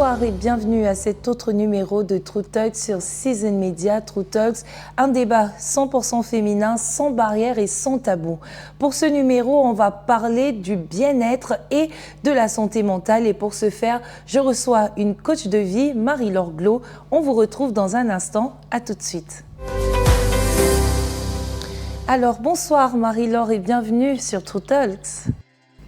Bonsoir et bienvenue à cet autre numéro de True Talks sur Season Media. True Talks, un débat 100% féminin, sans barrière et sans tabou. Pour ce numéro, on va parler du bien-être et de la santé mentale. Et pour ce faire, je reçois une coach de vie, Marie-Laure Glo. On vous retrouve dans un instant. À tout de suite. Alors, bonsoir Marie-Laure et bienvenue sur True Talks.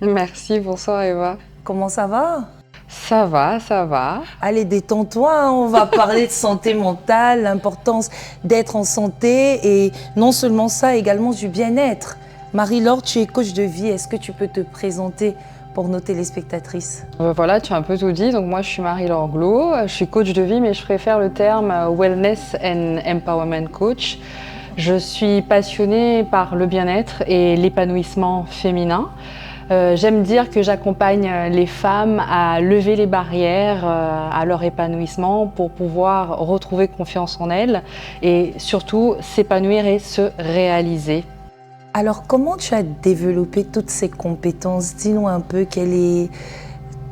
Merci, bonsoir Eva. Comment ça va ? Ça va, ça va. Allez, détends-toi, hein. On va parler de santé mentale, l'importance d'être en santé et non seulement ça, également du bien-être. Marie-Laure, tu es coach de vie, est-ce que tu peux te présenter pour nos téléspectatrices ? Voilà, tu as un peu tout dit. Donc moi, je suis Marie-Laure Glo, je suis coach de vie, mais je préfère le terme Wellness and Empowerment Coach. Je suis passionnée par le bien-être et l'épanouissement féminin. J'aime dire que j'accompagne les femmes à lever les barrières à leur épanouissement pour pouvoir retrouver confiance en elles et surtout s'épanouir et se réaliser. Alors, comment tu as développé toutes ces compétences ? Dis-nous un peu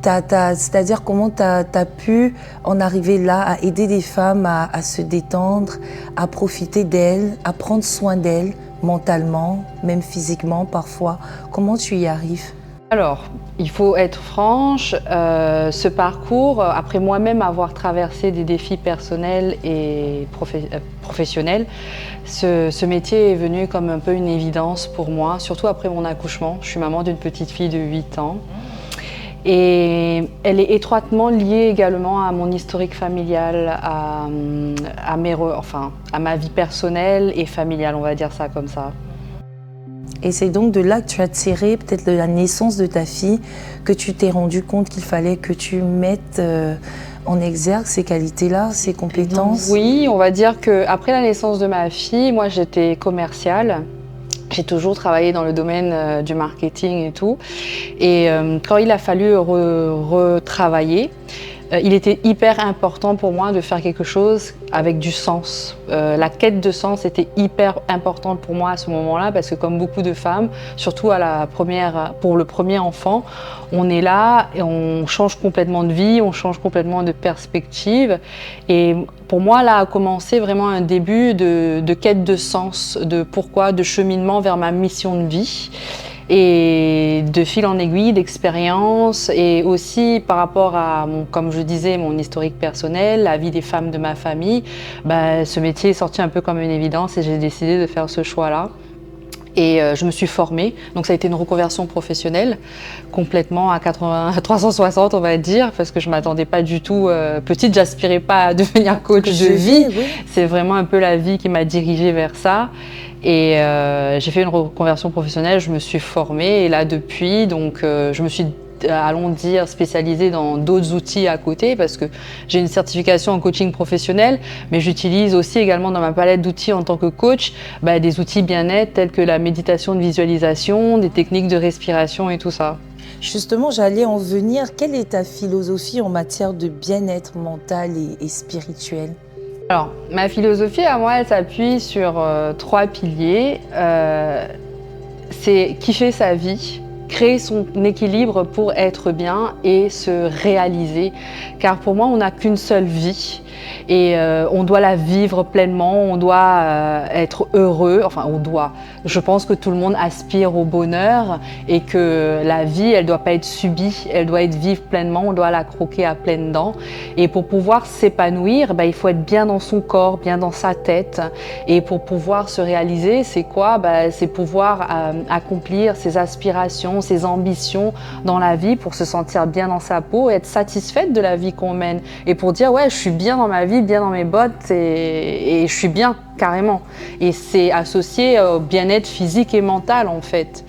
c'est-à-dire comment tu as pu en arriver là à aider des femmes à se détendre, à profiter d'elles, à prendre soin d'elles mentalement, même physiquement parfois. Comment tu y arrives ? Alors, il faut être franche, ce parcours, après moi-même avoir traversé des défis personnels et professionnels, ce métier est venu comme un peu une évidence pour moi, surtout après mon accouchement. Je suis maman d'une petite fille de 8 ans. Et elle est étroitement liée également à mon historique familial, à ma vie personnelle et familiale, on va dire ça comme ça. Et c'est donc de là que tu as tiré, peut-être de la naissance de ta fille, que tu t'es rendu compte qu'il fallait que tu mettes en exergue ces qualités-là, ces compétences. Oui, on va dire qu'après la naissance de ma fille, moi j'étais commerciale. J'ai toujours travaillé dans le domaine du marketing et tout. Et quand il a fallu retravailler, il était hyper important pour moi de faire quelque chose avec du sens. La quête de sens était hyper importante pour moi à ce moment-là parce que comme beaucoup de femmes, surtout pour le premier enfant, on est là et on change complètement de vie, on change complètement de perspective. Et pour moi, là a commencé vraiment un début de quête de sens, de pourquoi, de cheminement vers ma mission de vie. Et de fil en aiguille, d'expérience et aussi par rapport à, comme je disais, mon historique personnel, la vie des femmes de ma famille, ce métier est sorti un peu comme une évidence et j'ai décidé de faire ce choix-là. Et je me suis formée, donc ça a été une reconversion professionnelle, complètement à 360 on va dire, parce que je ne m'attendais pas du tout, petite, j'aspirais pas à devenir coach de vie, oui. C'est vraiment un peu la vie qui m'a dirigée vers ça. Et j'ai fait une reconversion professionnelle, je me suis formée et là depuis, donc je me suis allons dire spécialisée dans d'autres outils à côté parce que j'ai une certification en coaching professionnel, mais j'utilise aussi également dans ma palette d'outils en tant que coach des outils bien-être tels que la méditation de visualisation, des techniques de respiration et tout ça. Justement, j'allais en venir. Quelle est ta philosophie en matière de bien-être mental et spirituel ? Alors, ma philosophie à moi, elle s'appuie sur 3 piliers. C'est kiffer sa vie, créer son équilibre pour être bien et se réaliser. Car pour moi, on n'a qu'une seule vie et on doit la vivre pleinement, on doit être heureux, je pense que tout le monde aspire au bonheur et que la vie, elle ne doit pas être subie, elle doit être vivre pleinement, on doit la croquer à pleines dents. Et pour pouvoir s'épanouir, il faut être bien dans son corps, bien dans sa tête. Et pour pouvoir se réaliser, c'est quoi ? C'est pouvoir accomplir ses aspirations, ses ambitions dans la vie pour se sentir bien dans sa peau et être satisfaite de la vie qu'on mène. Et pour dire, ouais, je suis bien dans ma vie, bien dans mes bottes et je suis bien, carrément. Et c'est associé au bien-être physique et mental, en fait.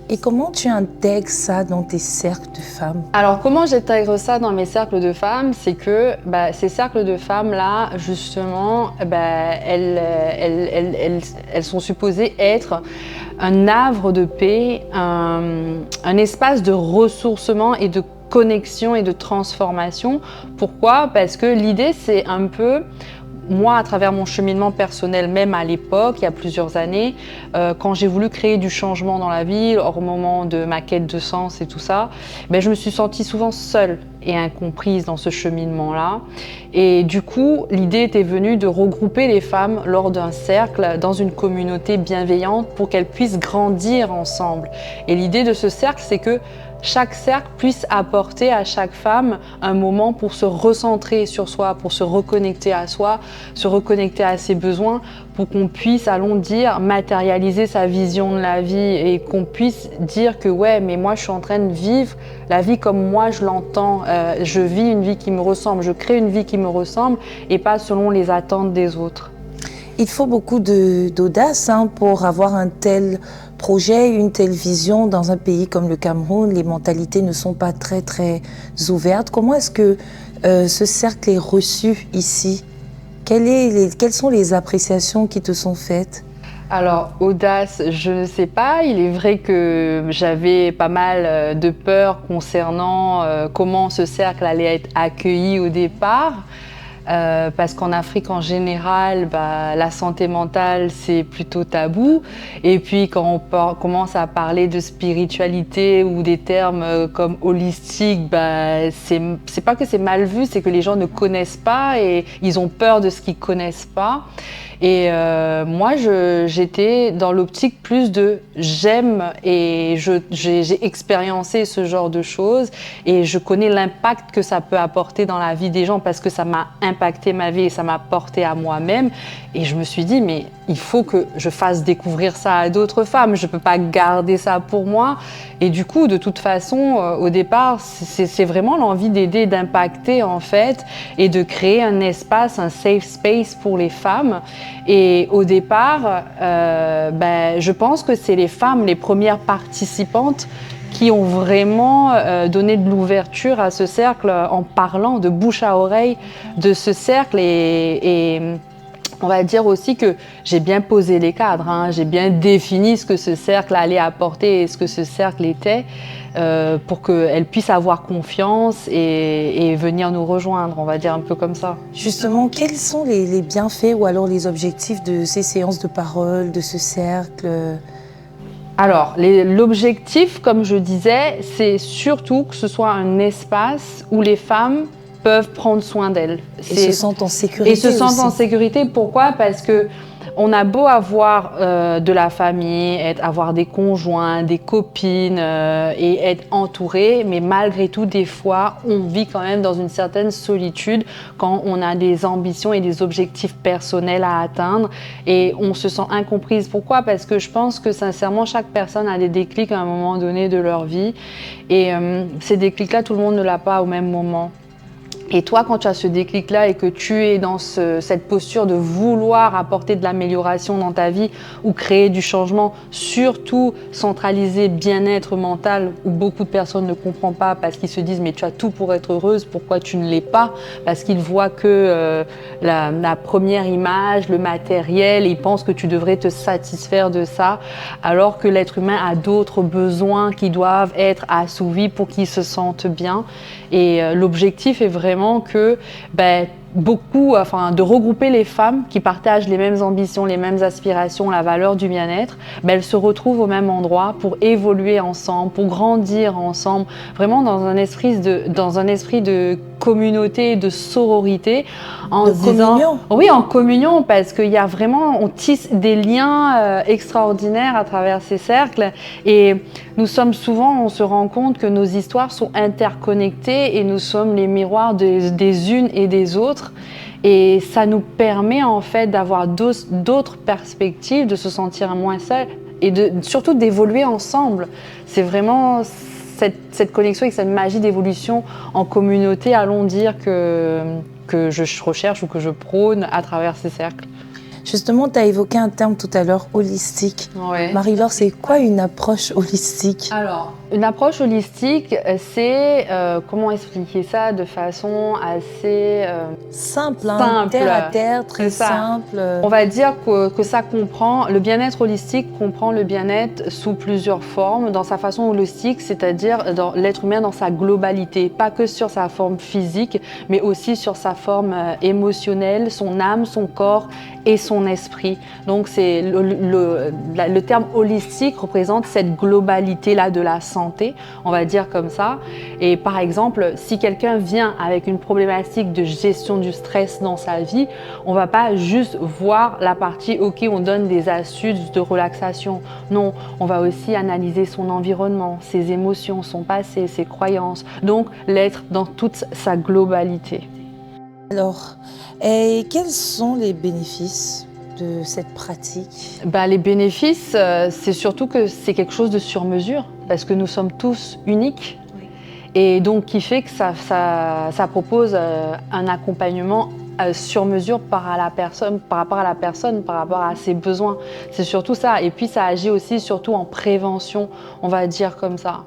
Et comment tu intègres ça dans tes cercles de femmes ? Alors, comment j'intègre ça dans mes cercles de femmes ? C'est que ces cercles de femmes-là, justement, elles sont supposées être un havre de paix, un espace de ressourcement et de connexion et de transformation. Pourquoi ? Parce que l'idée, c'est un peu moi, à travers mon cheminement personnel, même à l'époque, il y a plusieurs années, quand j'ai voulu créer du changement dans la vie, au moment de ma quête de sens et tout ça, je me suis sentie souvent seule et incomprise dans ce cheminement-là. Et du coup, l'idée était venue de regrouper les femmes lors d'un cercle dans une communauté bienveillante pour qu'elles puissent grandir ensemble. Et l'idée de ce cercle, c'est que chaque cercle puisse apporter à chaque femme un moment pour se recentrer sur soi, pour se reconnecter à soi, se reconnecter à ses besoins, pour qu'on puisse, allons dire, matérialiser sa vision de la vie et qu'on puisse dire que ouais, mais moi je suis en train de vivre la vie comme moi je l'entends, je vis une vie qui me ressemble, je crée une vie qui me ressemble et pas selon les attentes des autres. Il faut beaucoup d'audace pour avoir un tel projet, une telle vision dans un pays comme le Cameroun. Les mentalités ne sont pas très ouvertes. Comment est-ce que ce cercle est reçu ici? Quelles sont les appréciations qui te sont faites? Alors, audace, je ne sais pas. Il est vrai que j'avais pas mal de peur concernant comment ce cercle allait être accueilli au départ. Parce qu'en Afrique en général, la santé mentale c'est plutôt tabou. Et puis quand on commence à parler de spiritualité ou des termes comme holistique, c'est pas que c'est mal vu, c'est que les gens ne connaissent pas et ils ont peur de ce qu'ils connaissent pas. Et moi, j'étais dans l'optique plus de j'aime et j'ai expériencé ce genre de choses et je connais l'impact que ça peut apporter dans la vie des gens parce que ça m'a impacté ma vie et ça m'a porté à moi-même. Et je me suis dit, mais il faut que je fasse découvrir ça à d'autres femmes. Je ne peux pas garder ça pour moi. Et du coup, de toute façon, au départ, c'est vraiment l'envie d'aider, d'impacter en fait et de créer un espace, un safe space pour les femmes. Et au départ, je pense que c'est les femmes, les premières participantes qui ont vraiment donné de l'ouverture à ce cercle en parlant de bouche à oreille de ce cercle et on va dire aussi que j'ai bien posé les cadres, j'ai bien défini ce que ce cercle allait apporter et ce que ce cercle était pour qu'elles puissent avoir confiance et venir nous rejoindre, on va dire un peu comme ça. Justement, quels sont les bienfaits ou alors les objectifs de ces séances de parole, de ce cercle? Alors, l'objectif, comme je disais, c'est surtout que ce soit un espace où les femmes peuvent prendre soin d'elles. Et se sentent en sécurité. Et se sentent aussi. en sécurité. Pourquoi? Parce que on a beau avoir de la famille, avoir des conjoints, des copines et être entouré, mais malgré tout, des fois, on vit quand même dans une certaine solitude quand on a des ambitions et des objectifs personnels à atteindre et on se sent incomprise. Pourquoi? Parce que je pense que sincèrement, chaque personne a des déclics à un moment donné de leur vie et ces déclics-là, tout le monde ne l'a pas au même moment. Et toi, quand tu as ce déclic-là et que tu es dans cette posture de vouloir apporter de l'amélioration dans ta vie ou créer du changement, surtout centraliser bien-être mental, où beaucoup de personnes ne comprennent pas parce qu'ils se disent « mais tu as tout pour être heureuse, pourquoi tu ne l'es pas ?» Parce qu'ils voient que la première image, le matériel, ils pensent que tu devrais te satisfaire de ça, alors que l'être humain a d'autres besoins qui doivent être assouvis pour qu'il se sente bien. Et l'objectif est vraiment que de regrouper les femmes qui partagent les mêmes ambitions, les mêmes aspirations, la valeur du bien-être, elles se retrouvent au même endroit pour évoluer ensemble, pour grandir ensemble, vraiment dans un esprit de communauté, de sororité, communion. Oui, en communion, parce qu'il y a vraiment, on tisse des liens extraordinaires à travers ces cercles et nous sommes souvent, on se rend compte que nos histoires sont interconnectées et nous sommes les miroirs des unes et des autres. Et ça nous permet en fait d'avoir d'autres perspectives, de se sentir moins seul et surtout d'évoluer ensemble. C'est vraiment cette connexion et cette magie d'évolution en communauté, allons dire, que je recherche ou que je prône à travers ces cercles. Justement, tu as évoqué un terme tout à l'heure, holistique. Ouais. Marie-Laure, c'est quoi une approche holistique? Alors, une approche holistique, c'est, comment expliquer ça de façon assez Simple, hein, simple. terre à terre, très C'est ça. simple. On va dire que ça comprend, le bien-être holistique comprend le bien-être sous plusieurs formes, dans sa façon holistique, c'est-à-dire dans l'être humain dans sa globalité, pas que sur sa forme physique, mais aussi sur sa forme émotionnelle, son âme, son corps et son esprit. Donc c'est le terme holistique représente cette globalité-là de la santé, on va dire comme ça. Et par exemple, si quelqu'un vient avec une problématique de gestion du stress dans sa vie, on va pas juste voir la partie ok, on donne des astuces de relaxation. Non, on va aussi analyser son environnement, ses émotions, son passé, ses croyances. Donc l'être dans toute sa globalité. Alors, et quels sont les bénéfices de cette pratique? Les bénéfices, c'est surtout que c'est quelque chose de sur mesure, parce que nous sommes tous uniques. Oui. Et donc qui fait que ça propose un accompagnement sur mesure par rapport à la personne, par rapport à ses besoins. C'est surtout ça. Et puis ça agit aussi surtout en prévention, on va dire comme ça.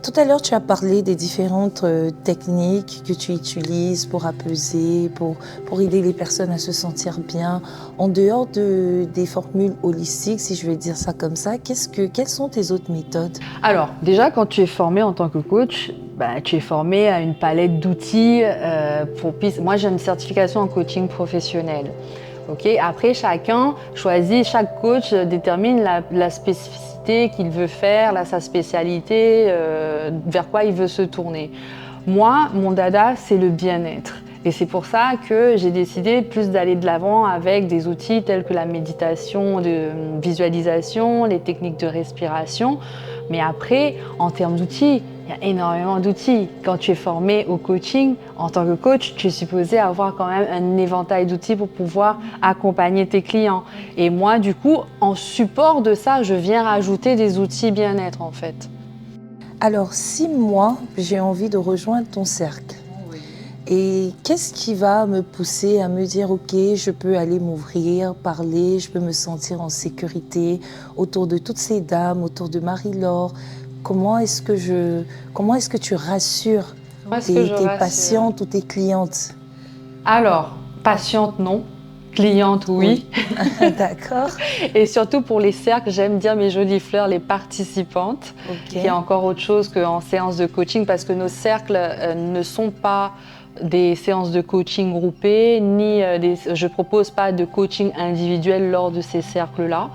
Tout à l'heure, tu as parlé des différentes techniques que tu utilises pour apaiser, pour aider les personnes à se sentir bien. En dehors des formules holistiques, si je vais dire ça comme ça, quelles sont tes autres méthodes? Alors, déjà, quand tu es formé en tant que coach, tu es formé à une palette d'outils. Moi, j'ai une certification en coaching professionnel. Okay. Après, chaque coach détermine la spécificité qu'il veut faire, sa spécialité, vers quoi il veut se tourner. Moi, mon dada, c'est le bien-être. Et c'est pour ça que j'ai décidé plus d'aller de l'avant avec des outils tels que la méditation de visualisation, les techniques de respiration. Mais après, en termes d'outils, il y a énormément d'outils. Quand tu es formé au coaching, en tant que coach, tu es supposé avoir quand même un éventail d'outils pour pouvoir accompagner tes clients. Et moi, du coup, en support de ça, je viens rajouter des outils bien-être en fait. Alors, si moi, j'ai envie de rejoindre ton cercle, et qu'est-ce qui va me pousser à me dire, ok, je peux aller m'ouvrir, parler, je peux me sentir en sécurité autour de toutes ces dames, autour de Marie-Laure? Comment est-ce que tu rassures tes patientes ou tes clientes? Alors, patiente non, cliente oui. D'accord. Et surtout pour les cercles, j'aime dire mes jolies fleurs, les participantes, qui est encore autre chose qu'en séance de coaching, parce que nos cercles ne sont pas des séances de coaching groupées, je propose pas de coaching individuel lors de ces cercles-là.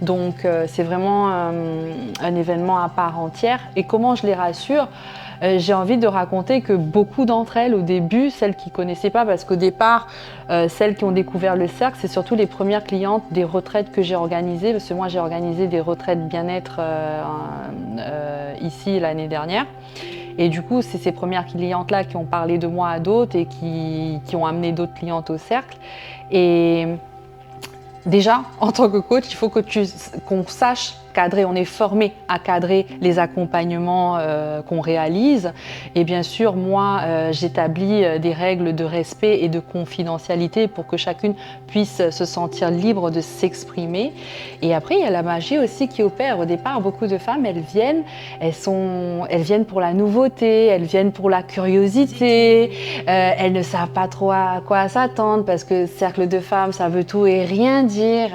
Donc c'est vraiment un événement à part entière. Et comment je les rassure? J'ai envie de raconter que beaucoup d'entre elles, au début, celles qui ne connaissaient pas, parce qu'au départ, celles qui ont découvert le cercle, c'est surtout les premières clientes des retraites que j'ai organisées, parce que moi j'ai organisé des retraites bien-être ici l'année dernière. Et du coup, c'est ces premières clientes-là qui ont parlé de moi à d'autres et qui ont amené d'autres clientes au cercle. Et déjà, en tant que coach, il faut qu'on sache cadrer, on est formé à cadrer les accompagnements qu'on réalise. Et bien sûr, moi, j'établis des règles de respect et de confidentialité pour que chacune puisse se sentir libre de s'exprimer. Et après, il y a la magie aussi qui opère. Au départ, beaucoup de femmes, elles viennent pour la nouveauté, elles viennent pour la curiosité, elles ne savent pas trop à quoi s'attendre parce que cercle de femmes, ça veut tout et rien dire.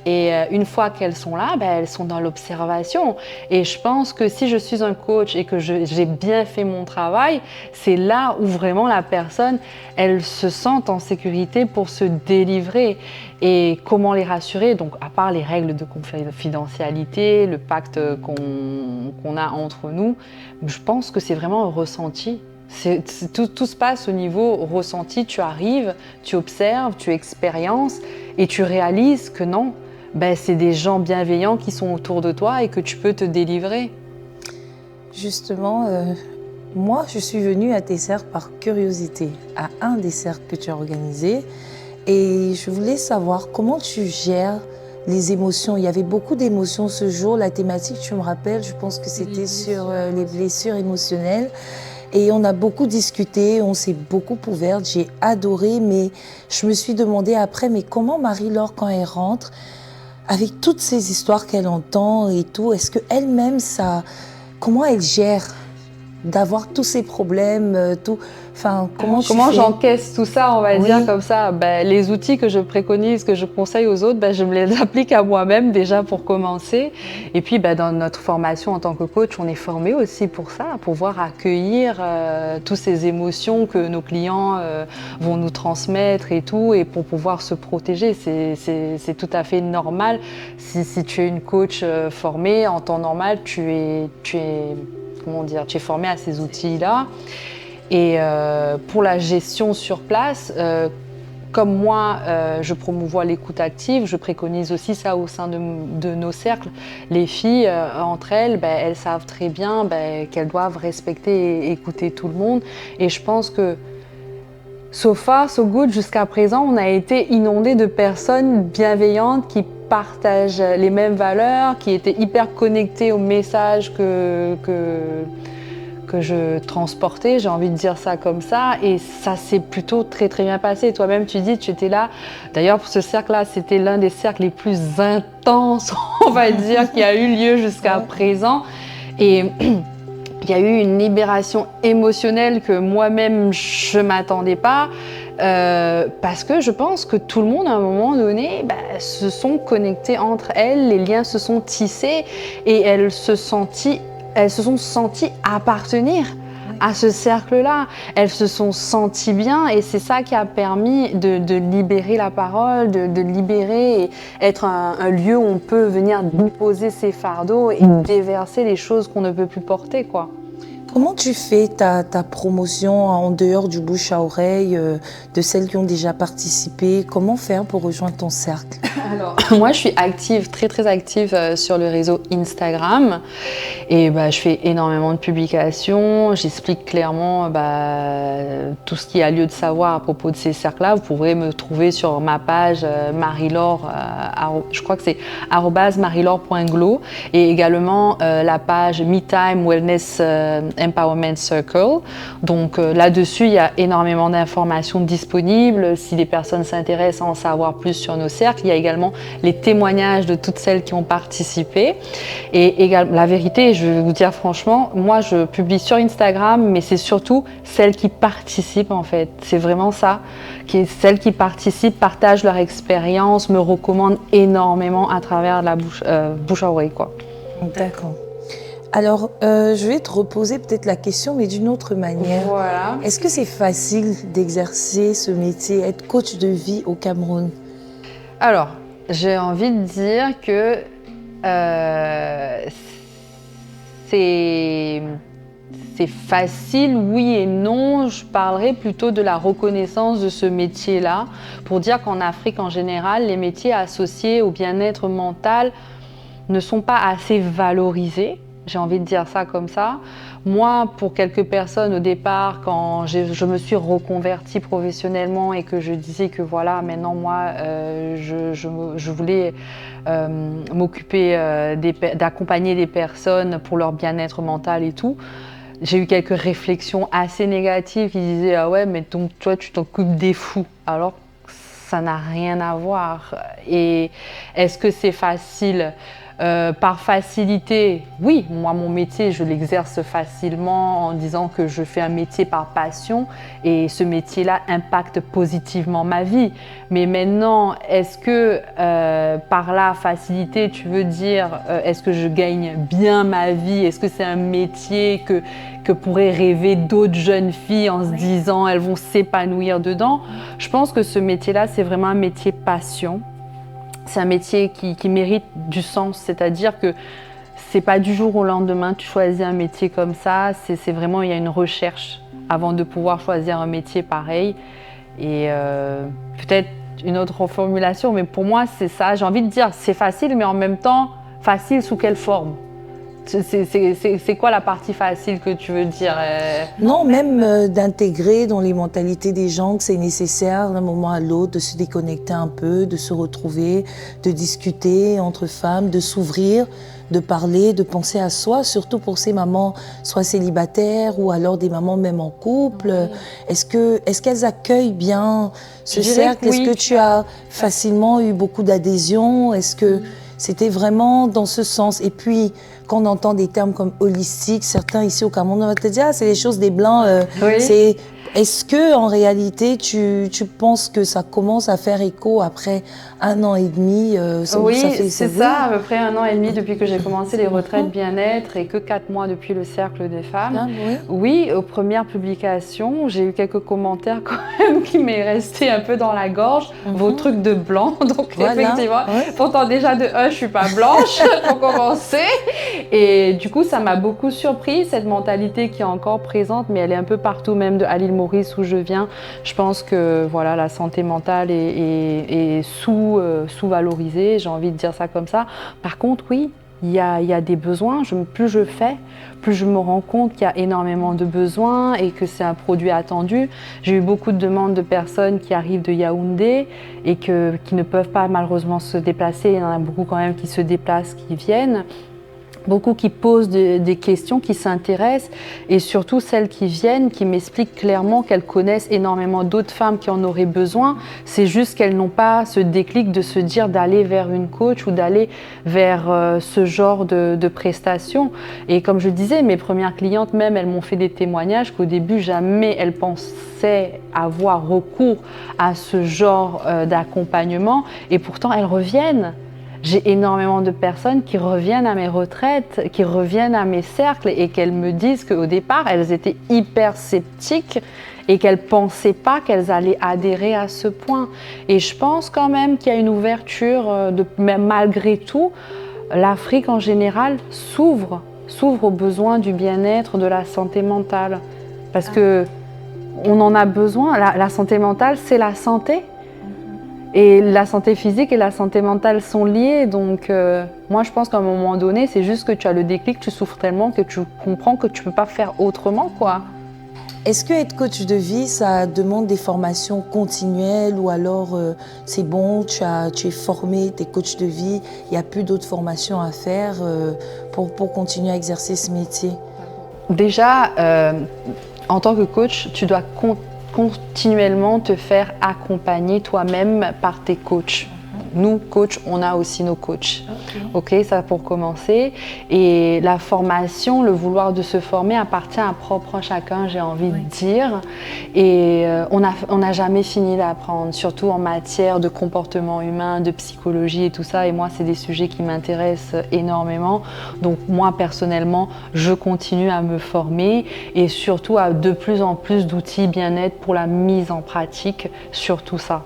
Et une fois qu'elles sont là, elles sont dans l'observation. Et je pense que si je suis un coach et que j'ai bien fait mon travail, c'est là où vraiment la personne, elle se sent en sécurité pour se délivrer. Et comment les rassurer? Donc, à part les règles de confidentialité, le pacte qu'on a entre nous, je pense que c'est vraiment un ressenti. Tout se passe au niveau ressenti. Tu arrives, tu observes, tu expériences et tu réalises que non, c'est des gens bienveillants qui sont autour de toi et que tu peux te délivrer. Justement, moi, je suis venue à tes cercles par curiosité, à un des cercles que tu as organisé. Et je voulais savoir comment tu gères les émotions. Il y avait beaucoup d'émotions ce jour. La thématique, tu me rappelles, je pense que c'était sur les blessures émotionnelles. Et on a beaucoup discuté, on s'est beaucoup ouverte, j'ai adoré, mais je me suis demandé après, mais comment Marie-Laure, quand elle rentre, avec toutes ces histoires qu'elle entend et tout, est-ce qu'elle-même, comment elle gère d'avoir tous ces problèmes, tout, enfin, comment j'encaisse tout ça, on va dire comme ça. Ben, les outils que je préconise, que je conseille aux autres, ben, je me les applique à moi-même déjà pour commencer. Et puis ben, dans notre formation en tant que coach, on est formé aussi pour ça, pour pouvoir accueillir toutes ces émotions que nos clients vont nous transmettre et tout, et pour pouvoir se protéger. C'est tout à fait normal. Si tu es une coach formée, en temps normal, tu es formé à ces outils-là. Et pour la gestion sur place, comme moi, je promouvois l'écoute active, je préconise aussi ça au sein de nos cercles. Les filles, entre elles, elles savent très bien qu'elles doivent respecter et écouter tout le monde. Et je pense que so far, so good, jusqu'à présent, on a été inondés de personnes bienveillantes qui partagent les mêmes valeurs, qui étaient hyper connectées aux messages que je transportais, j'ai envie de dire ça comme ça, et ça s'est plutôt très très bien passé. Toi-même, tu dis, tu étais là. D'ailleurs, pour ce cercle-là, c'était l'un des cercles les plus intenses, on va dire, qui a eu lieu jusqu'à présent. Et il y a eu une libération émotionnelle que moi-même, je ne m'attendais pas. Parce que je pense que tout le monde, à un moment donné, se sont connectés entre elles, les liens se sont tissés et elles se sont senties appartenir à ce cercle-là. Elles se sont senties bien et c'est ça qui a permis de libérer la parole, de libérer et être un lieu où on peut venir déposer ses fardeaux et déverser les choses qu'on ne peut plus porter, quoi. Comment tu fais ta promotion en dehors du bouche à oreille de celles qui ont déjà participé? Comment faire pour rejoindre ton cercle? Alors, moi, je suis active, très très active sur le réseau Instagram et je fais énormément de publications. J'explique clairement tout ce qui a lieu de savoir à propos de ces cercles-là. Vous pourrez me trouver sur ma page Marie-Laure, je crois que c'est @marie-laure.glo et également la page MeTime Wellness Empowerment Circle. Donc là-dessus, il y a énormément d'informations disponibles. Si les personnes s'intéressent à en savoir plus sur nos cercles, il y a également les témoignages de toutes celles qui ont participé. Et également, la vérité, je vais vous dire franchement, moi je publie sur Instagram, mais c'est surtout celles qui participent en fait. C'est vraiment ça, celles qui participent, partagent leur expérience, me recommandent énormément à travers la bouche à oreille, quoi. D'accord. Alors, je vais te reposer peut-être la question, mais d'une autre manière. Voilà. Est-ce que c'est facile d'exercer ce métier, être coach de vie au Cameroun? Alors, j'ai envie de dire que c'est facile, oui et non. Je parlerai plutôt de la reconnaissance de ce métier-là, pour dire qu'en Afrique en général, les métiers associés au bien-être mental ne sont pas assez valorisés. J'ai envie de dire ça comme ça. Moi, pour quelques personnes au départ, quand je me suis reconvertie professionnellement et que je disais que voilà, maintenant moi, je voulais m'occuper d'accompagner des personnes pour leur bien-être mental et tout, j'ai eu quelques réflexions assez négatives qui disaient « Ah ouais, mais donc toi, tu t'occupes des fous ». Alors, ça n'a rien à voir. Et est-ce que c'est facile ? Par facilité, oui, moi mon métier je l'exerce facilement en disant que je fais un métier par passion et ce métier-là impacte positivement ma vie. Mais maintenant, est-ce que par la facilité, tu veux dire est-ce que je gagne bien ma vie? Est-ce que c'est un métier que pourraient rêver d'autres jeunes filles en se disant elles vont s'épanouir dedans? Je pense que ce métier-là, c'est vraiment un métier passion. C'est un métier qui mérite du sens, c'est-à-dire que c'est pas du jour au lendemain, tu choisis un métier comme ça, c'est vraiment, il y a une recherche avant de pouvoir choisir un métier pareil. Et peut-être une autre reformulation, mais pour moi c'est ça, j'ai envie de dire c'est facile, mais en même temps, facile sous quelle forme? C'est quoi la partie facile que tu veux dire? Non, même d'intégrer dans les mentalités des gens que c'est nécessaire d'un moment à l'autre de se déconnecter un peu, de se retrouver, de discuter entre femmes, de s'ouvrir, de parler, de penser à soi, surtout pour ces mamans soit célibataires ou alors des mamans même en couple. Oui. Est-ce qu'elles accueillent bien ce cercle? Oui. Est-ce que tu as facilement eu beaucoup d'adhésion? Est-ce que c'était vraiment dans ce sens? Et puis, quand on entend des termes comme holistique, certains ici au Cameroun, on va te dire, ah, c'est les choses des Blancs. Oui. Est-ce que en réalité, tu penses que ça commence à faire écho après 1 an et demi? Oui, c'est ça, à peu près 1 an et demi depuis que j'ai commencé les retraites bien-être et que 4 mois depuis le cercle des femmes. Ah, oui. Oui, aux premières publications, j'ai eu quelques commentaires quand même qui m'est resté un peu dans la gorge. Vos trucs de blanc, donc voilà. Effectivement. Pourtant déjà de je suis pas blanche pour commencer. Et du coup, ça m'a beaucoup surpris, cette mentalité qui est encore présente, mais elle est un peu partout, même à l'île Maurice où je viens. Je pense que voilà, la santé mentale est sous-valorisée, j'ai envie de dire ça comme ça. Par contre, oui, il y a des besoins. Plus je fais, plus je me rends compte qu'il y a énormément de besoins et que c'est un produit attendu. J'ai eu beaucoup de demandes de personnes qui arrivent de Yaoundé et qui ne peuvent pas malheureusement se déplacer. Il y en a beaucoup quand même qui se déplacent, qui viennent. Beaucoup qui posent des questions, qui s'intéressent et surtout celles qui viennent, qui m'expliquent clairement qu'elles connaissent énormément d'autres femmes qui en auraient besoin. C'est juste qu'elles n'ont pas ce déclic de se dire d'aller vers une coach ou d'aller vers ce genre de prestations. Et comme je disais, mes premières clientes même, elles m'ont fait des témoignages qu'au début, jamais elles pensaient avoir recours à ce genre d'accompagnement et pourtant elles reviennent. J'ai énormément de personnes qui reviennent à mes retraites, qui reviennent à mes cercles et qu'elles me disent qu'au départ, elles étaient hyper sceptiques et qu'elles ne pensaient pas qu'elles allaient adhérer à ce point. Et je pense quand même qu'il y a une ouverture, même malgré tout, l'Afrique en général s'ouvre aux besoins du bien-être, de la santé mentale. Parce qu'on en a besoin, la santé mentale, c'est la santé. Et la santé physique et la santé mentale sont liées, donc moi je pense qu'à un moment donné, c'est juste que tu as le déclic, tu souffres tellement que tu comprends que tu ne peux pas faire autrement, quoi. Est-ce que être coach de vie, ça demande des formations continuelles ou alors c'est bon, tu es formé, tu es coach de vie, il n'y a plus d'autres formations à faire pour continuer à exercer ce métier? Déjà, en tant que coach, tu dois continuellement te faire accompagner toi-même par tes coachs. Nous, coachs, on a aussi nos coachs. Ok, ça pour commencer. Et la formation, le vouloir de se former appartient à propre chacun, j'ai envie de dire. Et on n'a jamais fini d'apprendre, surtout en matière de comportement humain, de psychologie et tout ça. Et moi, c'est des sujets qui m'intéressent énormément. Donc moi, personnellement, je continue à me former et surtout à de plus en plus d'outils bien-être pour la mise en pratique sur tout ça.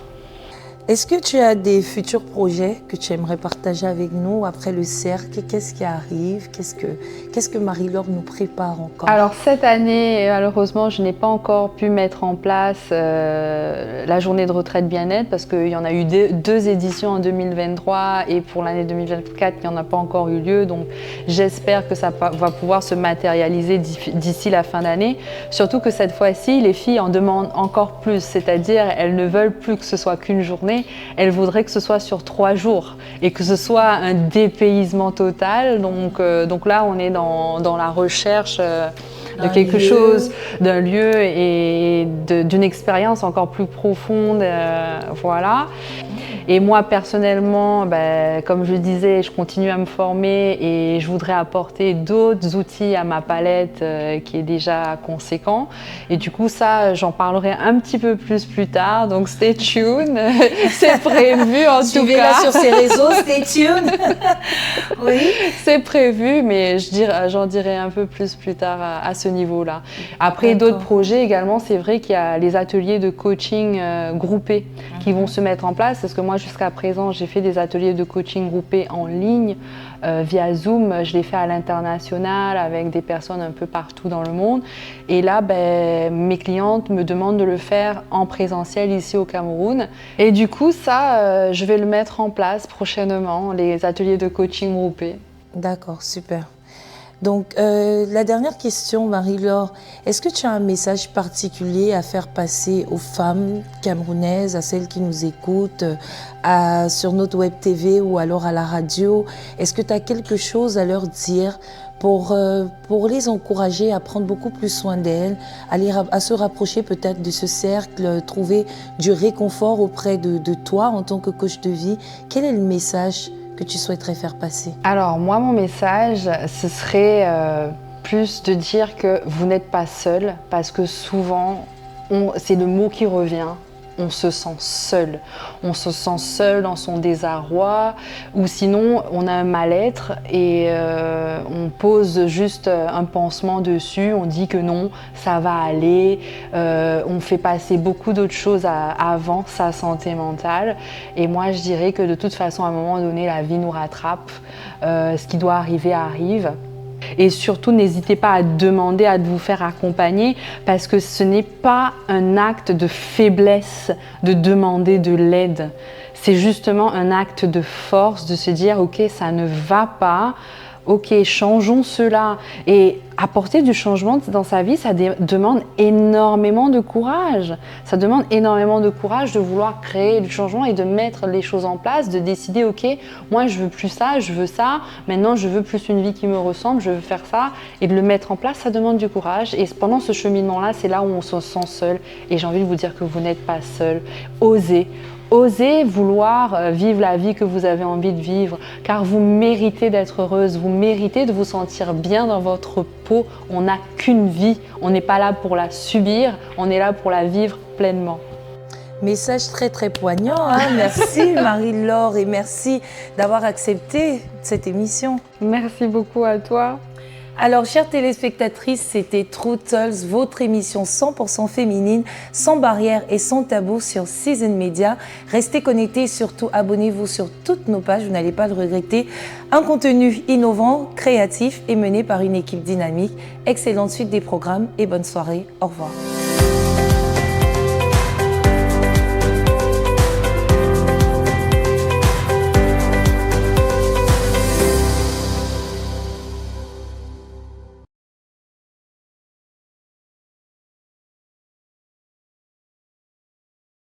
Est-ce que tu as des futurs projets que tu aimerais partager avec nous après le cercle? Qu'est-ce qui arrive? Qu'est-ce que Marie-Laure nous prépare encore? Alors cette année, malheureusement, je n'ai pas encore pu mettre en place la journée de retraite bien-être parce qu'il y en a eu deux éditions en 2023 et pour l'année 2024, il n'y en a pas encore eu lieu. Donc j'espère que ça va pouvoir se matérialiser d'ici la fin d'année. Surtout que cette fois-ci, les filles en demandent encore plus, c'est-à-dire elles ne veulent plus que ce soit qu'une journée. Elle voudrait que ce soit sur 3 jours et que ce soit un dépaysement total. Donc là, on est dans la recherche de quelque chose, d'un lieu et d'une expérience encore plus profonde. Voilà. Et moi, personnellement, comme je disais, je continue à me former et je voudrais apporter d'autres outils à ma palette qui est déjà conséquent. Et du coup, ça, j'en parlerai un petit peu plus tard. Donc, stay tuned. C'est prévu en tout cas. Suivez-la sur ses réseaux, stay tuned. Oui. C'est prévu, mais j'en dirai un peu plus tard à ce niveau-là. Après, d'autres projets également, c'est vrai qu'il y a les ateliers de coaching groupés qui vont se mettre en place. Parce que moi, jusqu'à présent, j'ai fait des ateliers de coaching groupés en ligne via Zoom. Je l'ai fait à l'international avec des personnes un peu partout dans le monde. Et là, mes clientes me demandent de le faire en présentiel ici au Cameroun. Et du coup, ça, je vais le mettre en place prochainement, les ateliers de coaching groupés. D'accord, super. Donc, la dernière question, Marie-Laure, est-ce que tu as un message particulier à faire passer aux femmes camerounaises, à celles qui nous écoutent sur notre web TV ou alors à la radio? Est-ce que tu as quelque chose à leur dire pour les encourager à prendre beaucoup plus soin d'elles, à se rapprocher peut-être de ce cercle, trouver du réconfort auprès de toi en tant que coach de vie? Quel est le message que tu souhaiterais faire passer? Alors moi, mon message, ce serait plus de dire que vous n'êtes pas seul, parce que souvent, c'est le mot qui revient. On se sent seul. On se sent seul dans son désarroi, ou sinon on a un mal-être et on pose juste un pansement dessus, on dit que non, ça va aller, on fait passer beaucoup d'autres choses avant sa santé mentale. Et moi je dirais que de toute façon à un moment donné la vie nous rattrape, ce qui doit arriver arrive. Et surtout, n'hésitez pas à demander à vous faire accompagner, parce que ce n'est pas un acte de faiblesse de demander de l'aide. C'est justement un acte de force de se dire « Ok, ça ne va pas, ok, changeons cela ». Et apporter du changement dans sa vie, ça demande énormément de courage. Ça demande énormément de courage de vouloir créer du changement et de mettre les choses en place, de décider, ok, moi je veux plus ça, je veux ça, maintenant je veux plus une vie qui me ressemble, je veux faire ça, et de le mettre en place, ça demande du courage. Et pendant ce cheminement-là, c'est là où on se sent seul. Et j'ai envie de vous dire que vous n'êtes pas seul. Osez. Osez vouloir vivre la vie que vous avez envie de vivre, car vous méritez d'être heureuse, vous méritez de vous sentir bien dans votre peau. On n'a qu'une vie, on n'est pas là pour la subir, on est là pour la vivre pleinement. Message très très poignant, hein? Merci Marie-Laure et merci d'avoir accepté cette émission. Merci beaucoup à toi. Alors, chères téléspectatrices, c'était True Talks, votre émission 100% féminine, sans barrière et sans tabou sur Season Media. Restez connectés et surtout abonnez-vous sur toutes nos pages, vous n'allez pas le regretter. Un contenu innovant, créatif et mené par une équipe dynamique. Excellente suite des programmes et bonne soirée. Au revoir.